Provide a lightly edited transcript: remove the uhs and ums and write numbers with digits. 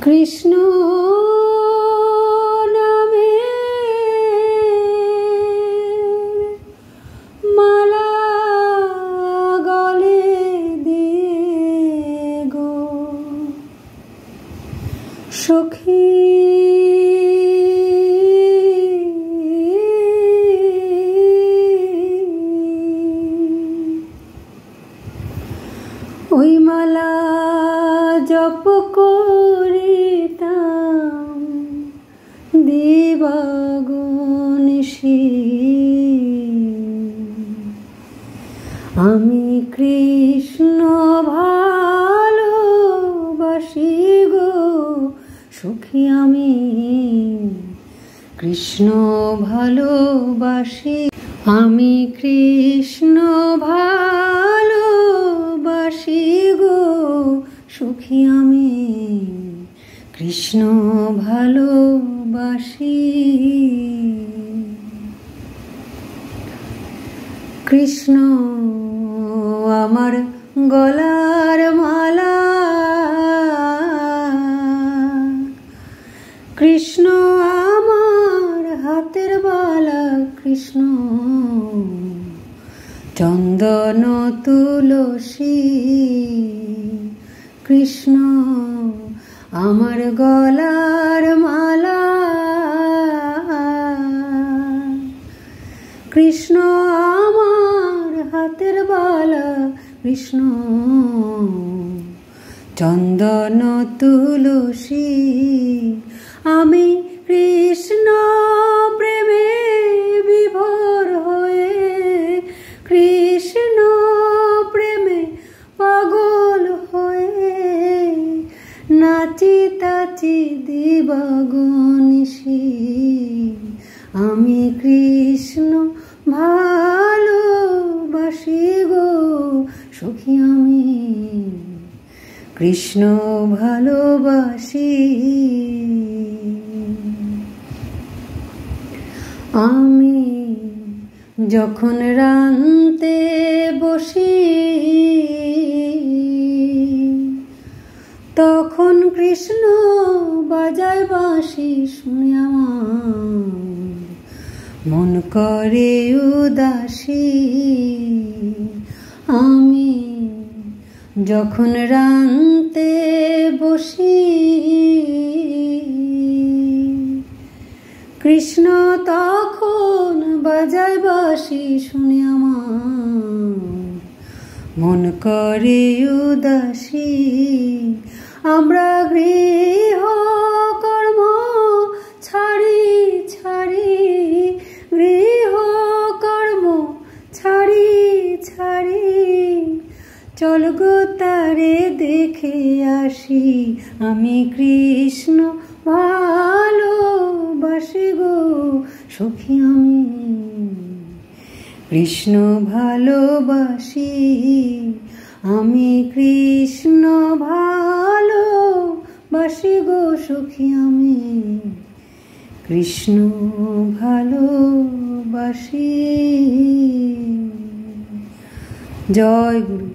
কৃষ্ণ নামে মালা গলে দিয়ে গো সখী, ওই মালা জপ করিতাম দিবাগনিশি, আমি কৃষ্ণ ভালোবাসি গো সখী, আমি কৃষ্ণ ভালোবাসি, আমি কৃষ্ণ ভালোবাসি গো সখী, আমি কৃষ্ণ ভালোবাসি। কৃষ্ণ আমার গলার মালা, কৃষ্ণ আমার হাতের বালা, কৃষ্ণ চন্দন তুলসী, কৃষ্ণ আমার গলার মালা, কৃষ্ণ আমার হাতের বালা, কৃষ্ণ চন্দন তুলসী, আমি কৃষ্ণ প্রেমে বিভোর হয়ে, কৃষ্ণ প্রেমে পাগল হয়ে নাচি তাচি দিবাগনিশি, আমি কৃষ্ণ ভালোবাসি গো সখী, আমি কৃষ্ণ ভালোবাসি। আমি যখন রান্তে বসি তখন কৃষ্ণ বাজায় বাঁশি, শুনে আমার মন করে উদাসী, আমি যখন রান্তে বসি কৃষ্ণ তখন বাজায় বাঁশি, শুনে আমার মন করে উদাসী। আমরা গৃহ কর্ম ছাড়ি ছাড়ি, গৃহ কর্ম ছাড়ি ছাড়ি চল গো তারে দেখে আসি, আমি কৃষ্ণ ভালোবাসি গো সখী, আমি কৃষ্ণ ভালোবাসি, আমি কৃষ্ণ ভালোবাসি গো সখী, আমি কৃষ্ণ ভালোবাসি। জয় গুরু।